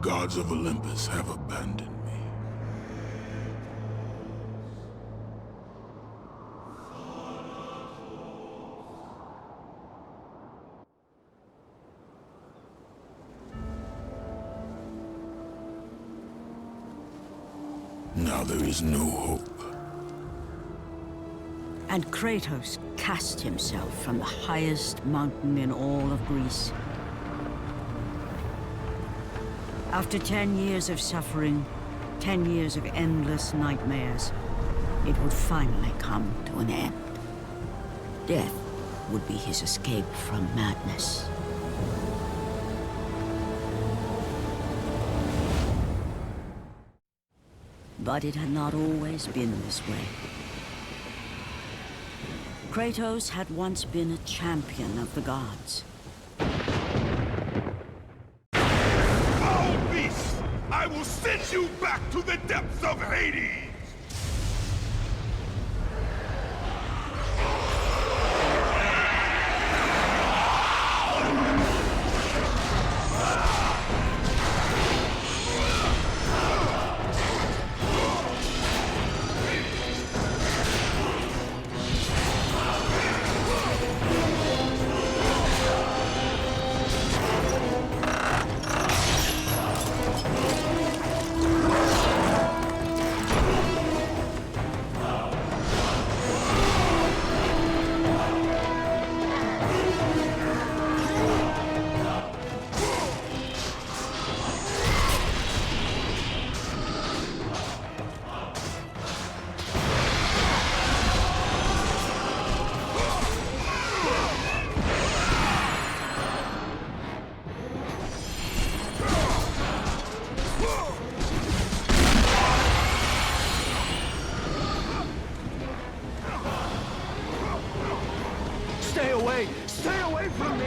gods of Olympus have abandoned me. Now there is no hope. And Kratos cast himself from the highest mountain in all of Greece. After 10 years of suffering, 10 years of endless nightmares, it would finally come to an end. Death would be his escape from madness. But it had not always been this way. Kratos had once been a champion of the gods. Foul beast! I will send you back to the depths of Hades! Stay away! Stay away from me!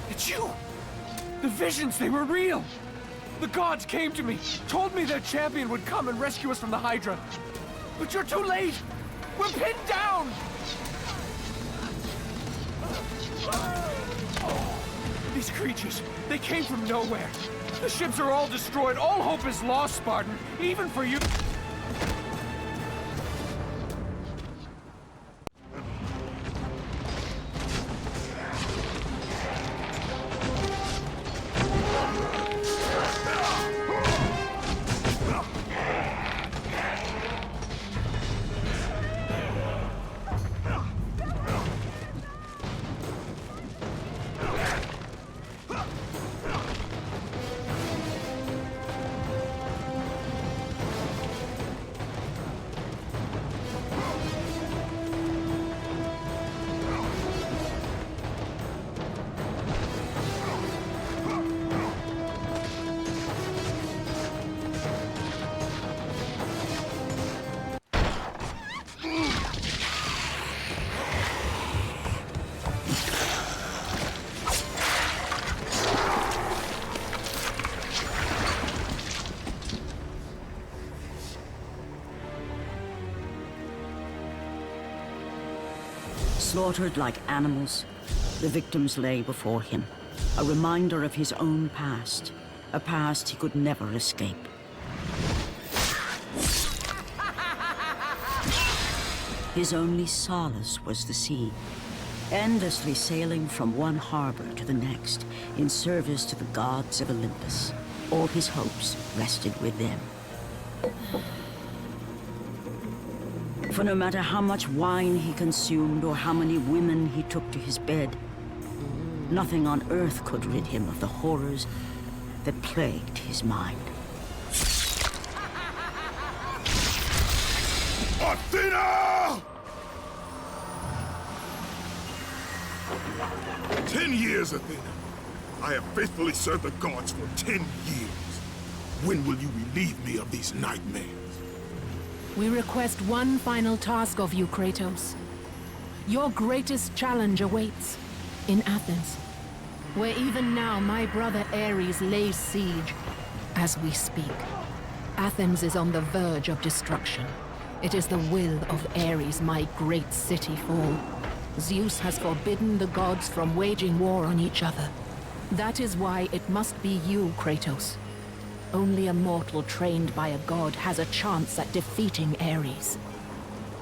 It's you! The visions, they were real! The gods came to me, told me their champion would come and rescue us from the Hydra. But you're too late! We're pinned down! These creatures, they came from nowhere. The ships are all destroyed. All hope is lost, Spartan. Even for you. Slaughtered like animals, the victims lay before him, a reminder of his own past, a past he could never escape. His only solace was the sea, endlessly sailing from one harbor to the next in service to the gods of Olympus. All his hopes rested with them. For no matter how much wine he consumed or how many women he took to his bed, nothing on earth could rid him of the horrors that plagued his mind. Athena! 10 years, Athena. I have faithfully served the gods for 10 years. When will you relieve me of these nightmares? We request one final task of you, Kratos. Your greatest challenge awaits in Athens, where even now my brother Ares lays siege as we speak. Athens is on the verge of destruction. It is the will of Ares my great city fall. Zeus has forbidden the gods from waging war on each other. That is why it must be you, Kratos. Only a mortal trained by a god has a chance at defeating Ares.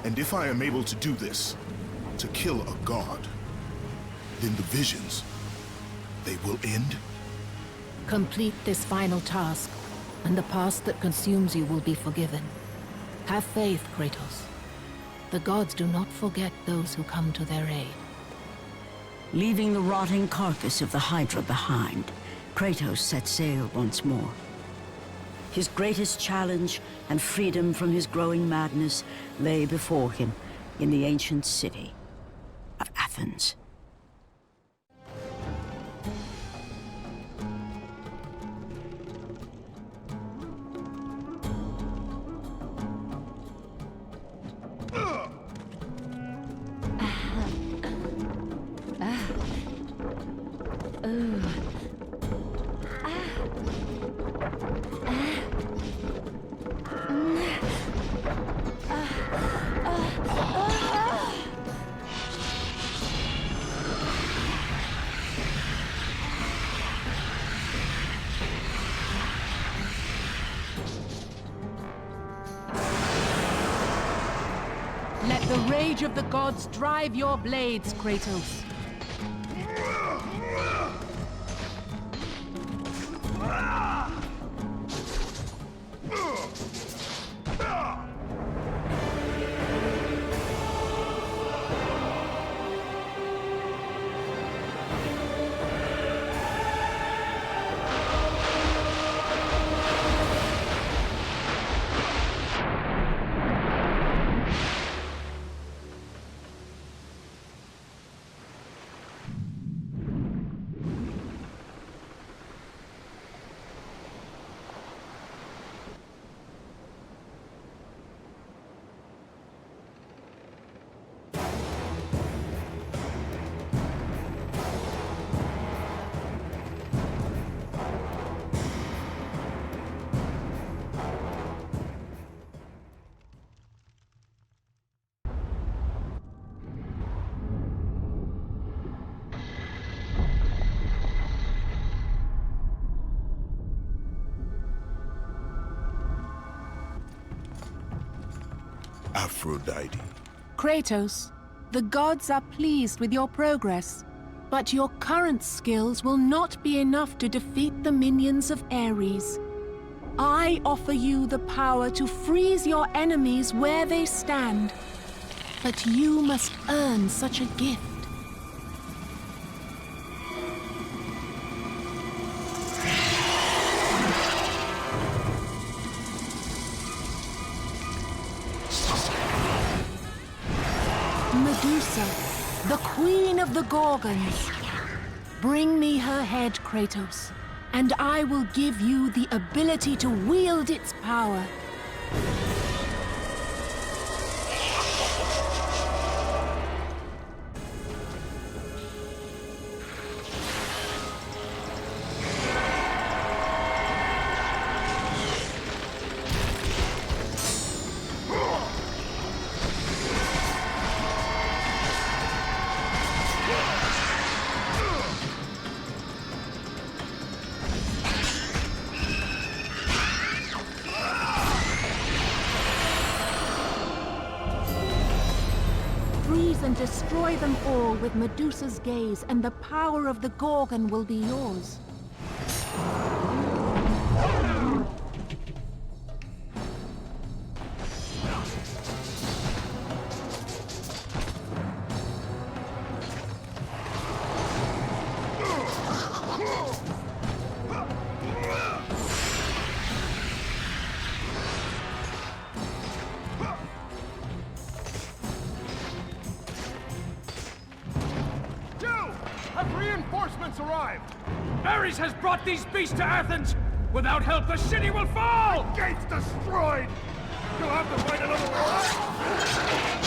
And if I am able to do this, to kill a god, then the visions, they will end? Complete this final task, and the past that consumes you will be forgiven. Have faith, Kratos. The gods do not forget those who come to their aid. Leaving the rotting carcass of the Hydra behind, Kratos set sail once more. His greatest challenge and freedom from his growing madness lay before him in the ancient city of Athens. Let the rage of the gods drive your blades, Kratos. Aphrodite. Kratos, the gods are pleased with your progress, but your current skills will not be enough to defeat the minions of Ares. I offer you the power to freeze your enemies where they stand, but you must earn such a gift. Medusa, the queen of the Gorgons. Bring me her head, Kratos, and I will give you the ability to wield its power. And destroy them all with Medusa's gaze, and the power of the Gorgon will be yours. Reinforcements arrived! Ares has brought these beasts to Athens! Without help, the city will fall! Gates destroyed! You'll have to fight another war!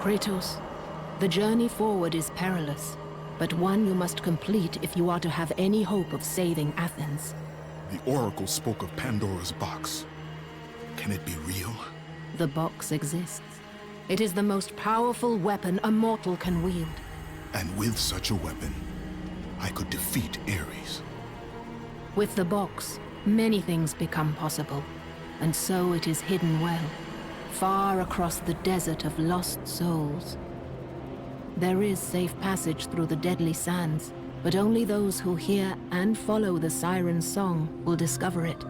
Kratos, the journey forward is perilous, but one you must complete if you are to have any hope of saving Athens. The Oracle spoke of Pandora's box. Can it be real? The box exists. It is the most powerful weapon a mortal can wield. And with such a weapon, I could defeat Ares. With the box, many things become possible, and so it is hidden well, far across the desert of lost souls. There is safe passage through the deadly sands, but only those who hear and follow the siren's song will discover it.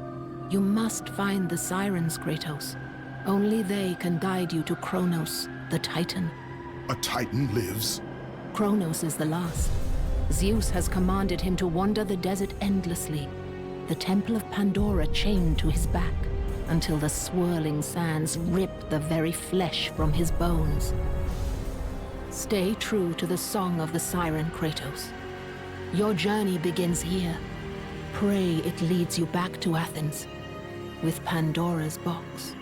You must find the sirens, Kratos. Only they can guide you to Kronos, the Titan. A Titan lives? Kronos is the last. Zeus has commanded him to wander the desert endlessly, the temple of Pandora chained to his back, until the swirling sands rip the very flesh from his bones. Stay true to the song of the siren, Kratos. Your journey begins here. Pray it leads you back to Athens, with Pandora's box.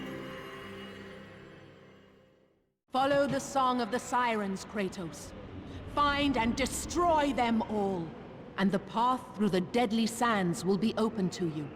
Follow the song of the sirens, Kratos. Find and destroy them all, and the path through the deadly sands will be open to you.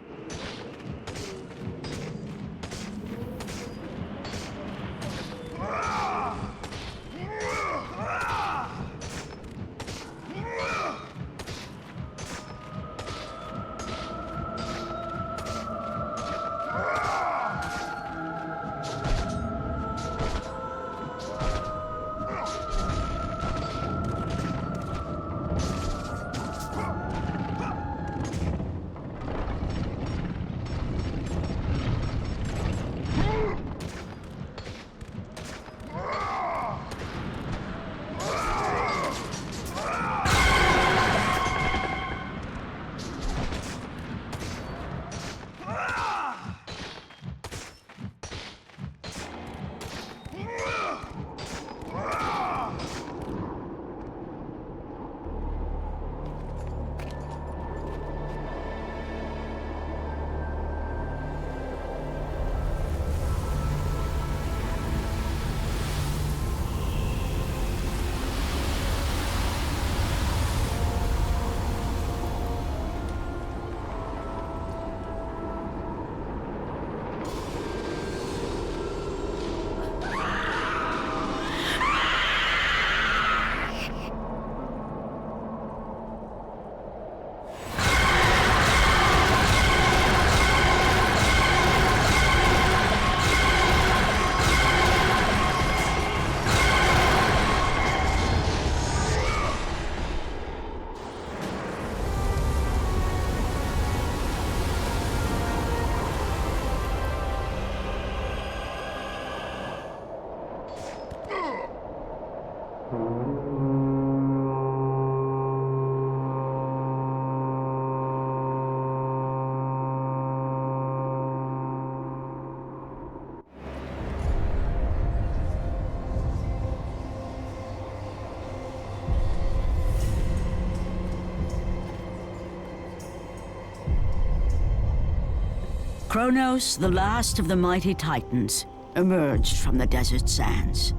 Kronos, the last of the mighty Titans, emerged from the desert sands.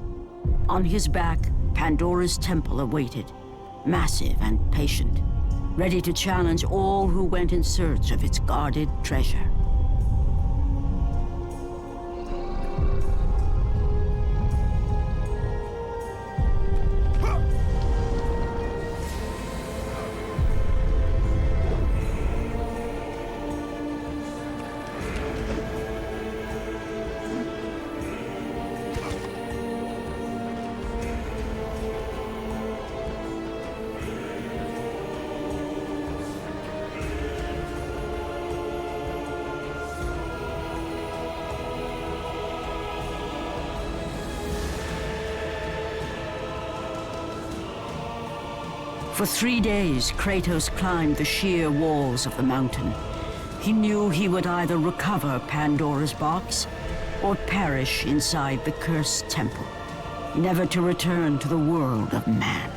On his back, Pandora's temple awaited, massive and patient, ready to challenge all who went in search of its guarded treasure. For 3 days, Kratos climbed the sheer walls of the mountain. He knew he would either recover Pandora's box or perish inside the cursed temple, never to return to the world of man.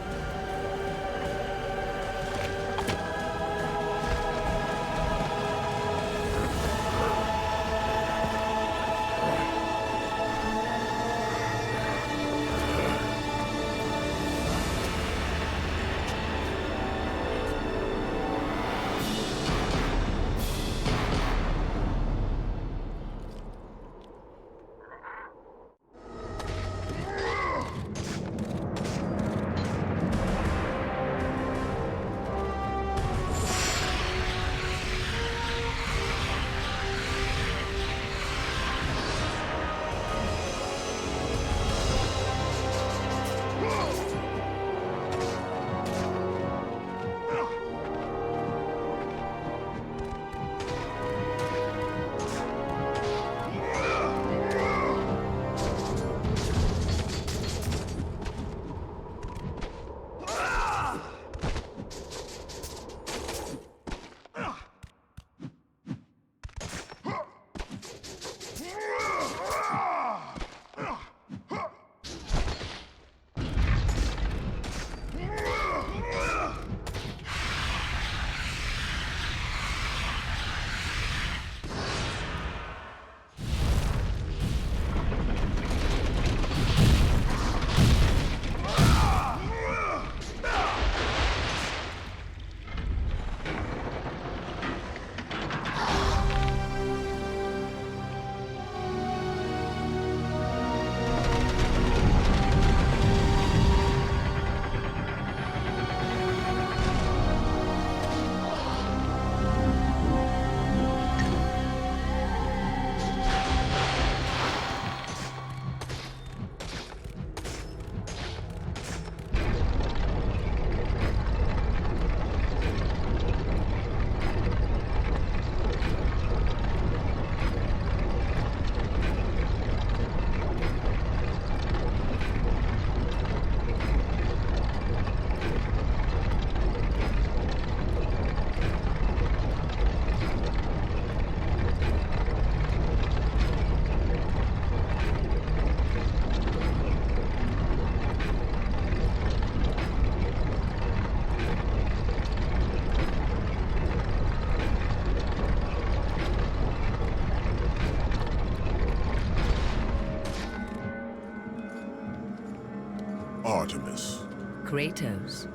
Artemis. Kratos,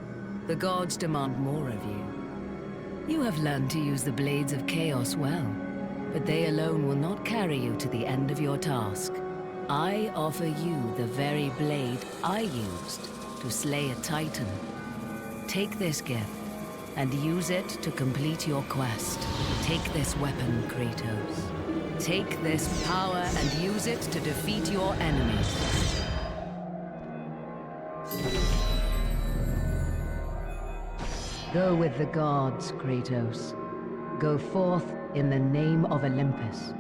the gods demand more of you. You have learned to use the blades of chaos well, but they alone will not carry you to the end of your task. I offer you the very blade I used to slay a Titan. Take this gift, and use it to complete your quest. Take this weapon, Kratos. Take this power and use it to defeat your enemies. Go with the gods, Kratos. Go forth in the name of Olympus.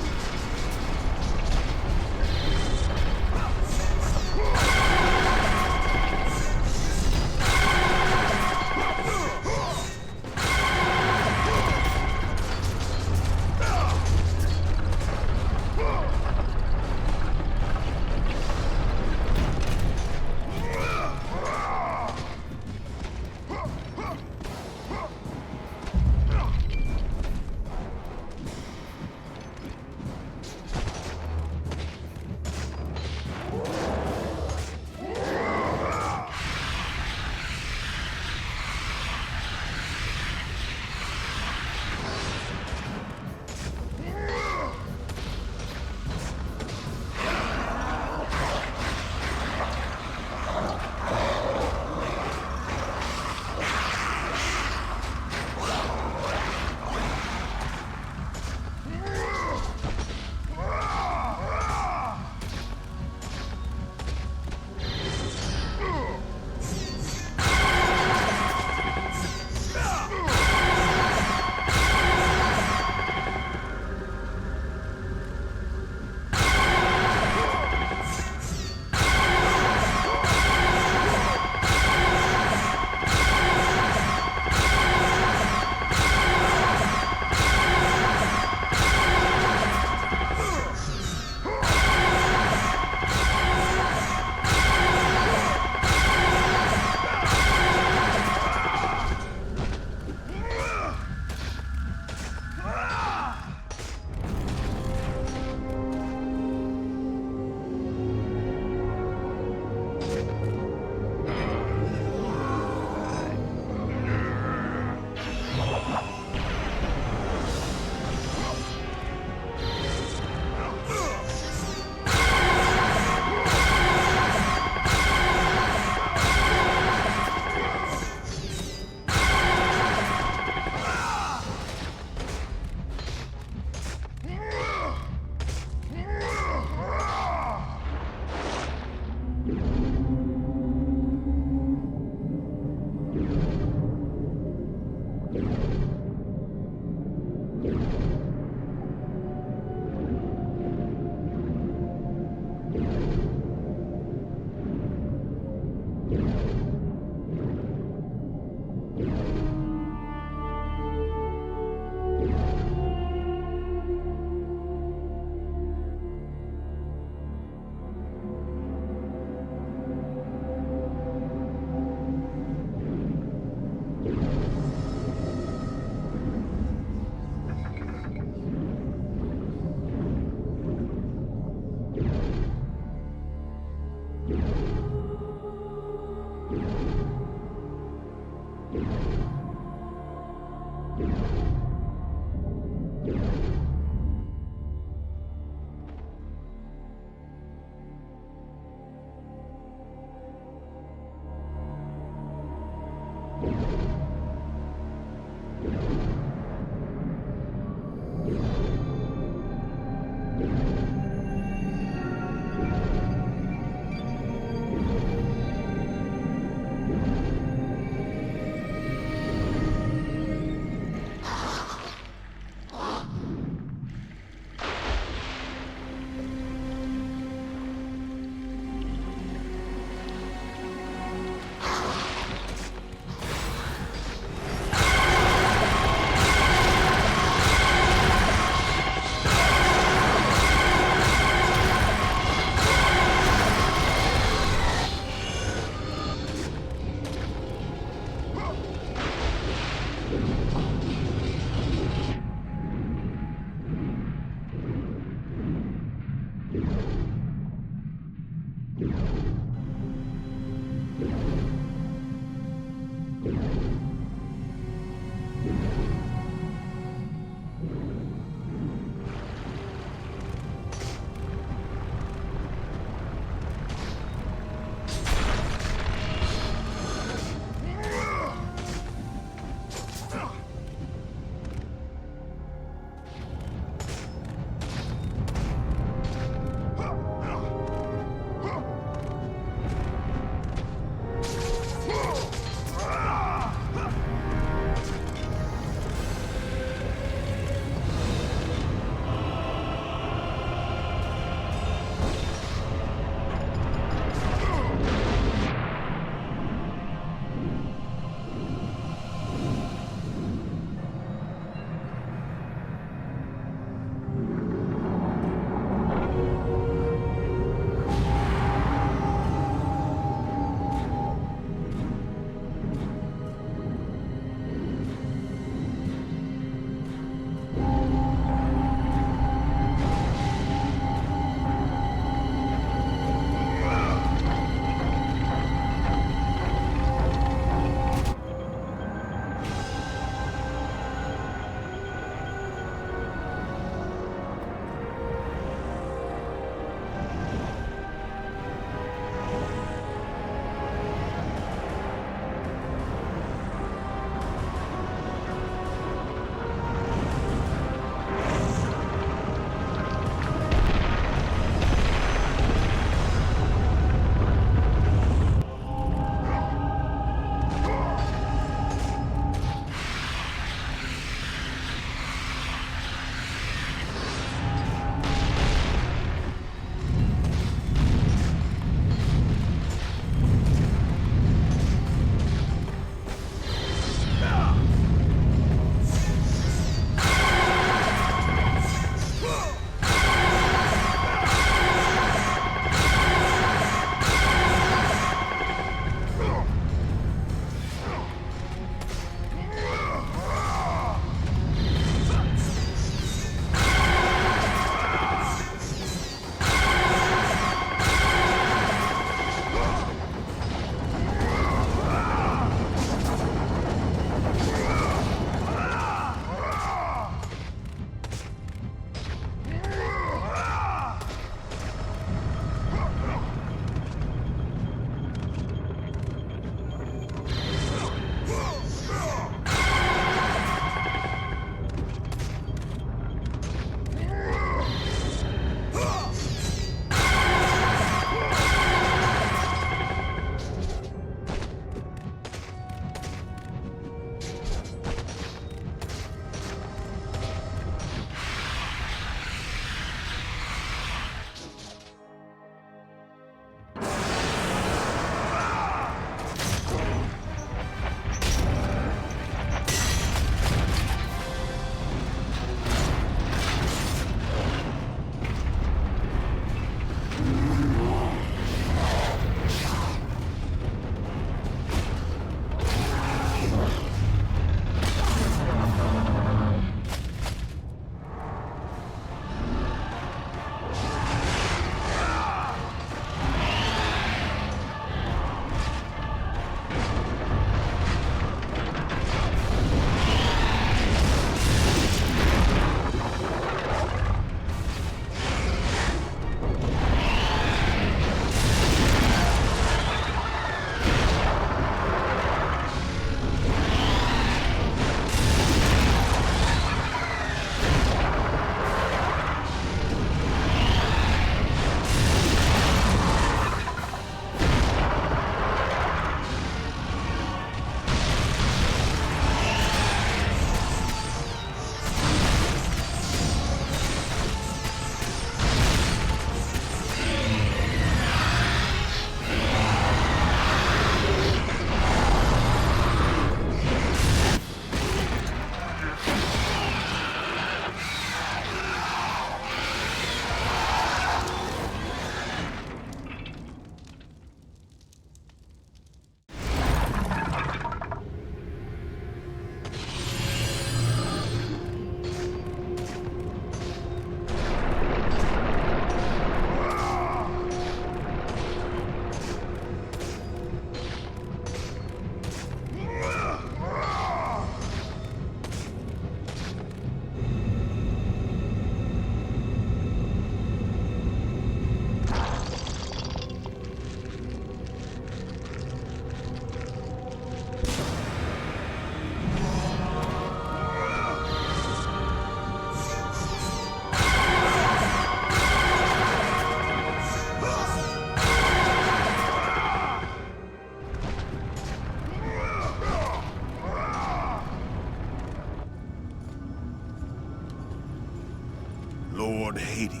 god Hades.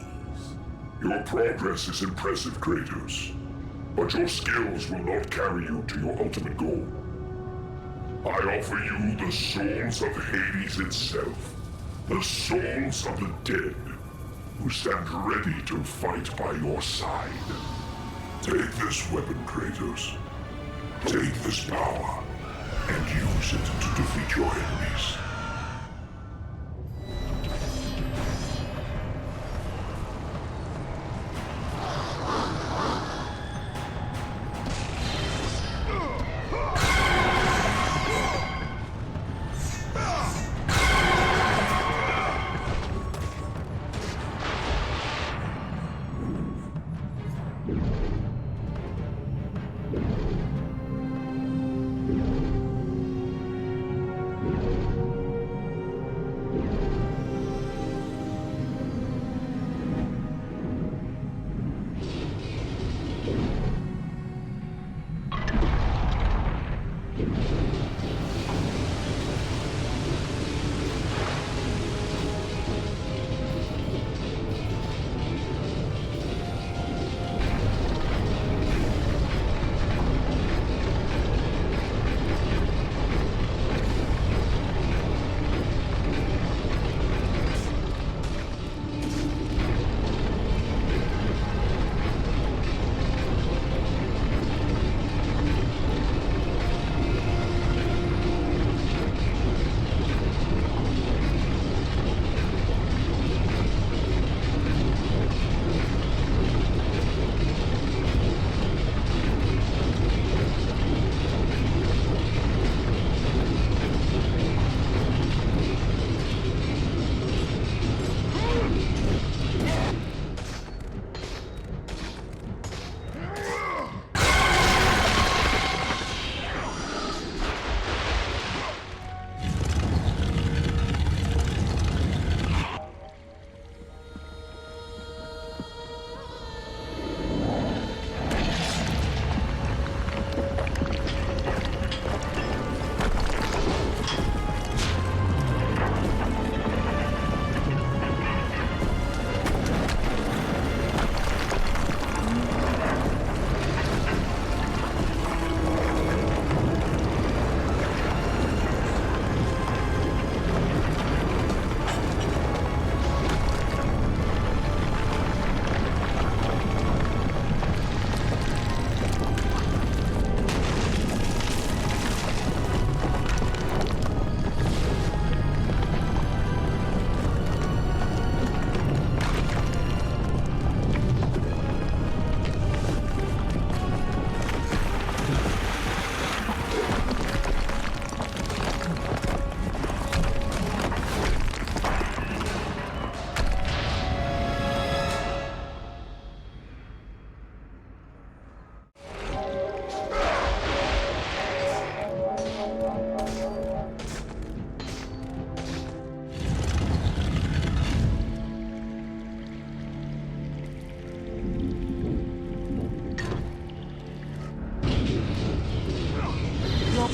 Your progress is impressive, Kratos. But your skills will not carry you to your ultimate goal. I offer you the souls of Hades itself. The souls of the dead, who stand ready to fight by your side. Take this weapon, Kratos. Take this power, and use it to defeat your enemies.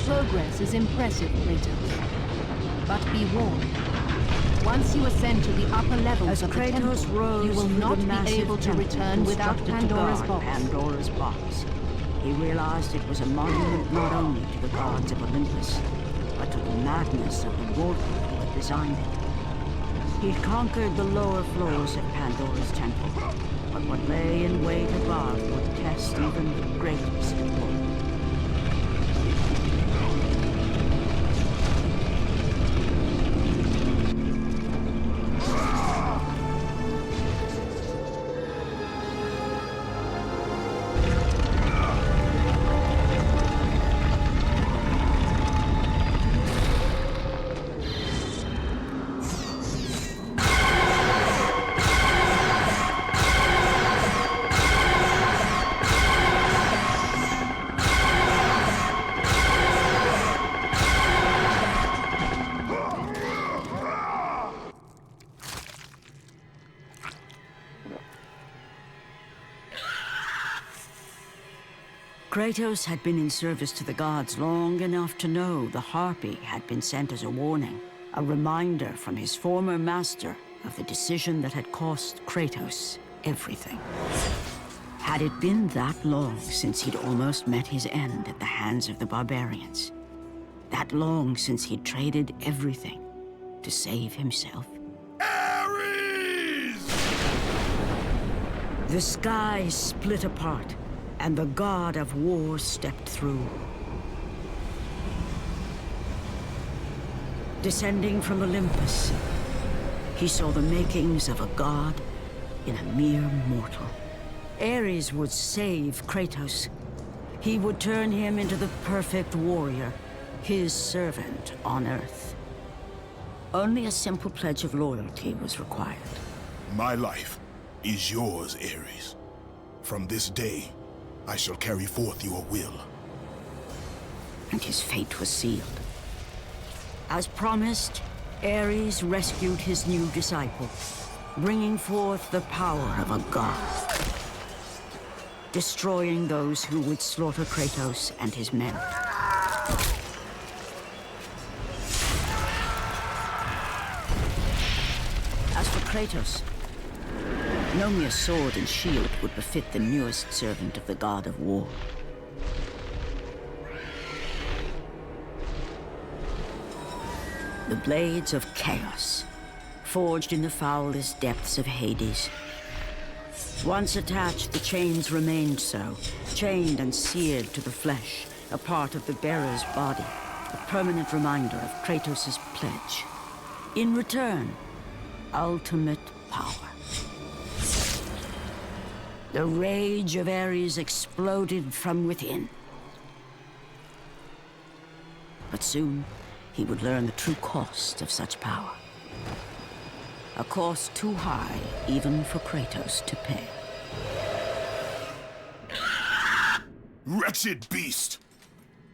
Progress is impressive, Kratos. But be warned. Once you ascend to the upper levels As of the Kratos temple, rose you will through not the be massive able to temple return without constructed to Pandora's guard box. Pandora's box. He realized it was a monument not only to the gods of Olympus, but to the madness of the mortal who had designed it. He'd conquered the lower floors of Pandora's temple, but what lay in wait above would test even the greatest of mortals. Kratos had been in service to the gods long enough to know the Harpy had been sent as a warning, a reminder from his former master of the decision that had cost Kratos everything. Had it been that long since he'd almost met his end at the hands of the barbarians? That long since he'd traded everything to save himself? Ares! The sky split apart, and the god of war stepped through. Descending from Olympus, he saw the makings of a god in a mere mortal. Ares would save Kratos. He would turn him into the perfect warrior, his servant on Earth. Only a simple pledge of loyalty was required. My life is yours, Ares. From this day, I shall carry forth your will. And his fate was sealed. As promised, Ares rescued his new disciple, bringing forth the power of a god, destroying those who would slaughter Kratos and his men. As for Kratos, no mere sword and shield would befit the newest servant of the god of war. The blades of chaos, forged in the foulest depths of Hades. Once attached, the chains remained so, chained and seared to the flesh, a part of the bearer's body, a permanent reminder of Kratos' pledge. In return, ultimate power. The rage of Ares exploded from within. But soon, he would learn the true cost of such power. A cost too high even for Kratos to pay. Wretched beast!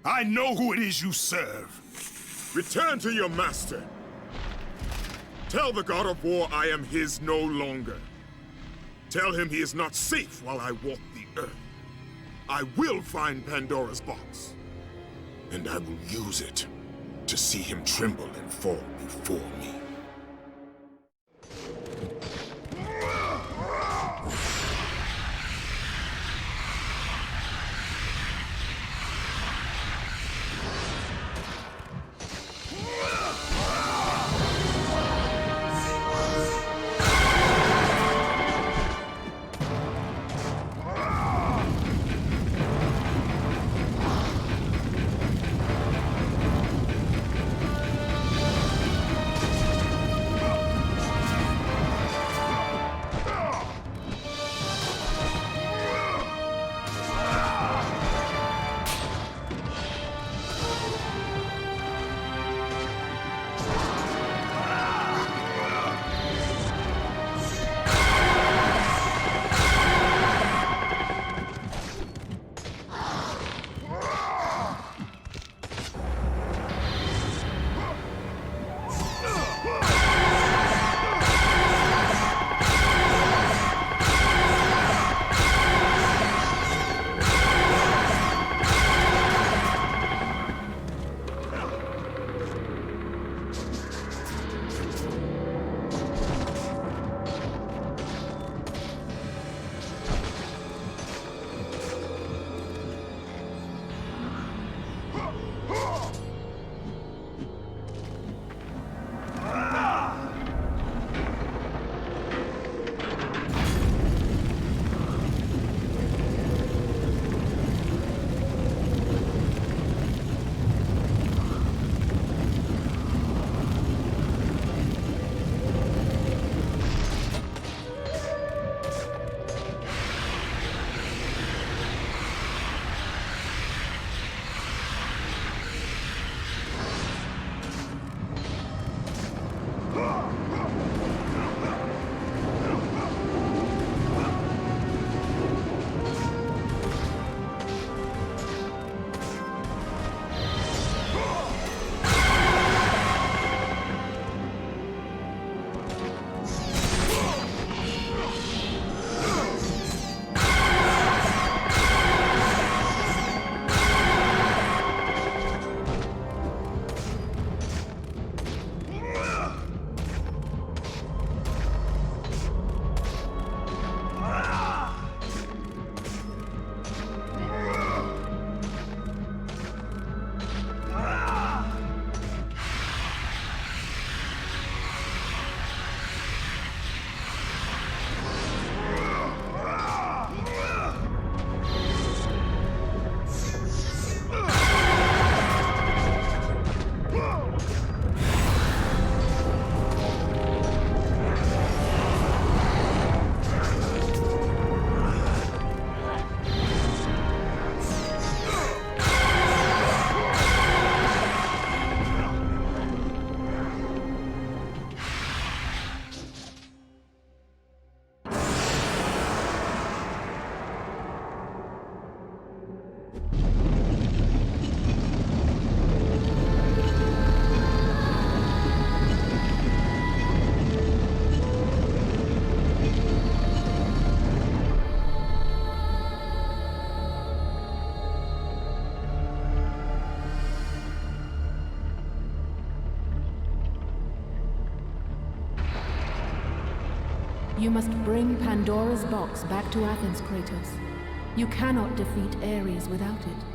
I know who it is you serve! Return to your master! Tell the god of war I am his no longer. Tell him he is not safe while I walk the earth. I will find Pandora's box. And I will use it to see him tremble and fall before me. You must bring Pandora's box back to Athens, Kratos. You cannot defeat Ares without it.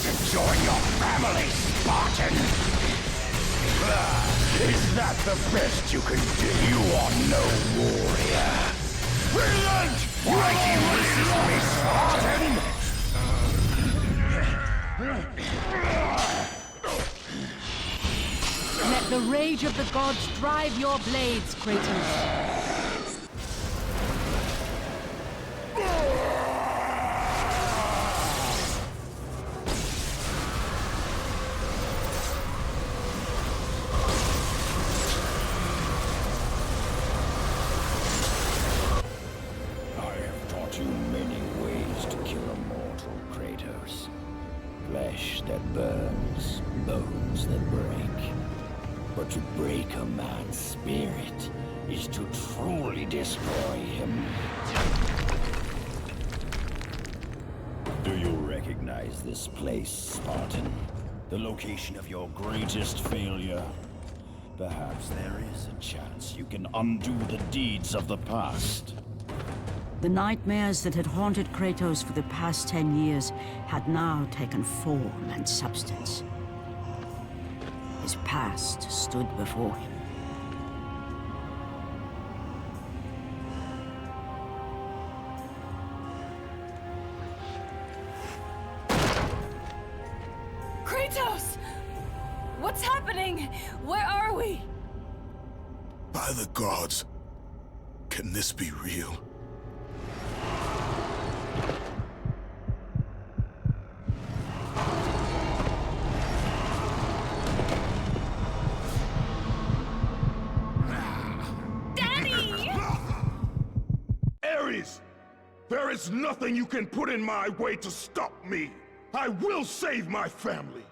to join your family, Spartan? Is that the best you can do? You are no warrior. Relent! Why do you resist me, Spartan? Let the rage of the gods drive your blades, Kratos. Flesh that burns, bones that break. But to break a man's spirit is to truly destroy him. Do you recognize this place, Spartan? The location of your greatest failure? Perhaps there is a chance you can undo the deeds of the past. The nightmares that had haunted Kratos for the past 10 years had now taken form and substance. His past stood before him. Kratos! What's happening? Where are we? By the gods, can this be real? There is nothing you can put in my way to stop me. I will save my family.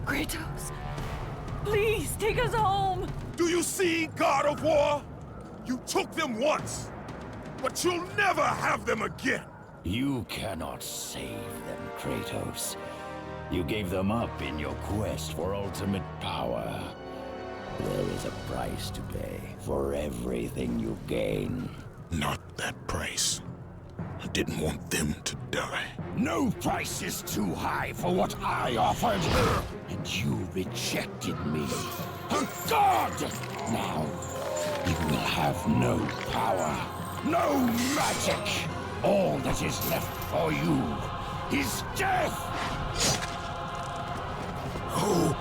Kratos, please take us home. Do you see, God of War? You took them once, but you'll never have them again. You cannot save them, Kratos. You gave them up in your quest for ultimate power. There is a price to pay for everything you gain. Not that price. I didn't want them to die. No price is too high for what I offered. And you rejected me. A god! Now, you will have no power, no magic. All that is left for you is death! Oh,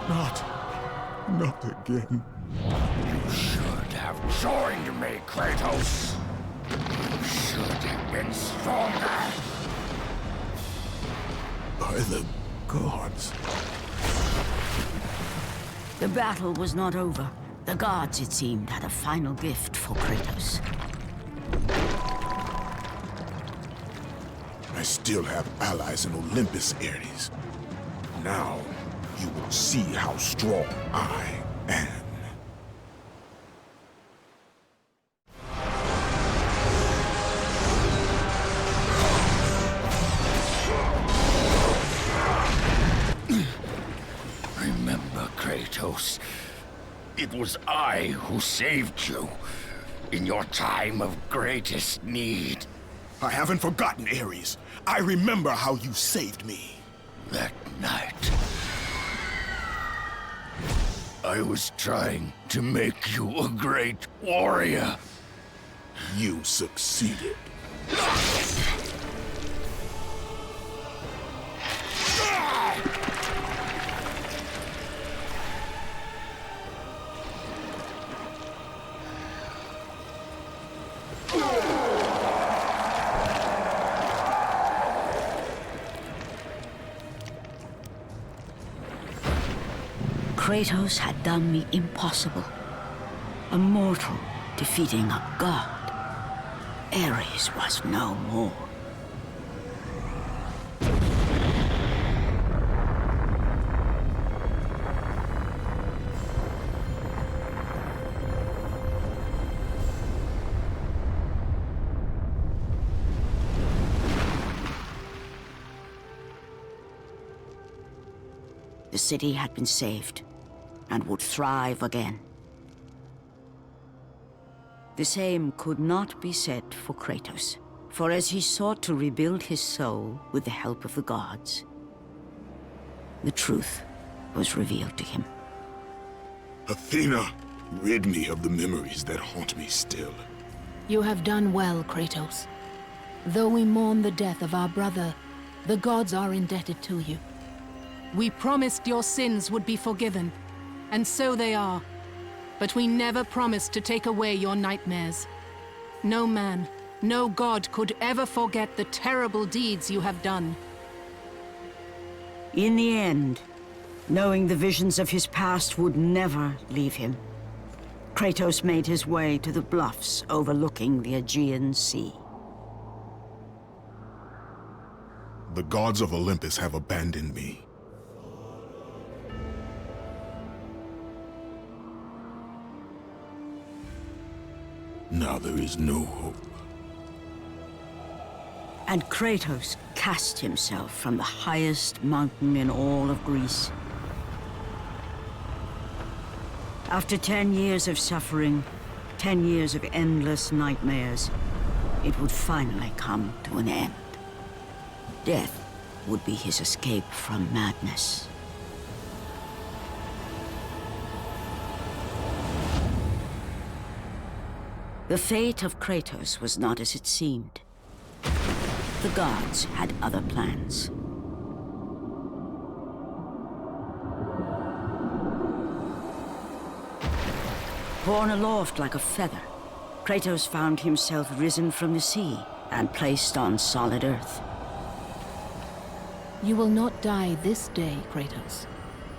not again. You should have joined me, Kratos. You should have been stronger. By the gods. The battle was not over. The gods, it seemed, had a final gift for Kratos. I still have allies in Olympus, Ares. Now, you will see how strong I am. Remember, Kratos, It was I who saved you in your time of greatest need. I haven't forgotten, Ares. I remember how you saved me. That night, I was trying to make you a great warrior. You succeeded. Kratos had done me impossible. A mortal defeating a god. Ares was no more. The city had been saved and would thrive again. The same could not be said for Kratos, for as he sought to rebuild his soul with the help of the gods, the truth was revealed to him. Athena, rid me of the memories that haunt me still. You have done well, Kratos. Though we mourn the death of our brother, the gods are indebted to you. We promised your sins would be forgiven, and so they are. But we never promised to take away your nightmares. No man, no god could ever forget the terrible deeds you have done. In the end, knowing the visions of his past would never leave him, Kratos made his way to the bluffs overlooking the Aegean Sea. The gods of Olympus have abandoned me. Now there is no hope. And Kratos cast himself from the highest mountain in all of Greece. After 10 years of suffering, 10 years of endless nightmares, it would finally come to an end. Death would be his escape from madness. The fate of Kratos was not as it seemed. The gods had other plans. Borne aloft like a feather, Kratos found himself risen from the sea and placed on solid earth. You will not die this day, Kratos.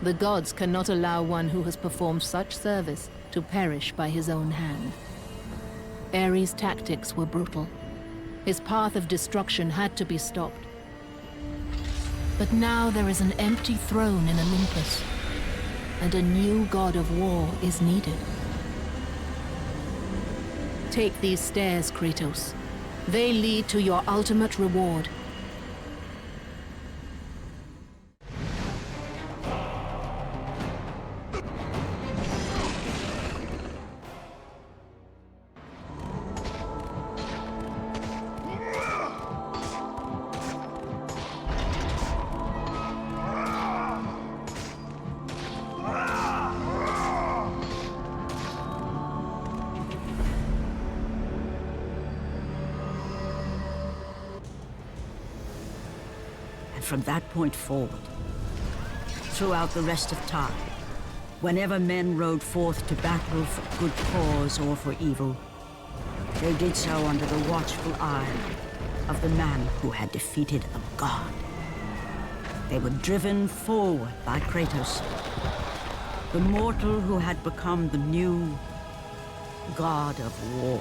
The gods cannot allow one who has performed such service to perish by his own hand. Ares' tactics were brutal. His path of destruction had to be stopped. But now there is an empty throne in Olympus, and a new god of war is needed. Take these stairs, Kratos. They lead to your ultimate reward. From that point forward, throughout the rest of time, whenever men rode forth to battle for good cause or for evil, they did so under the watchful eye of the man who had defeated a god. They were driven forward by Kratos, the mortal who had become the new god of war.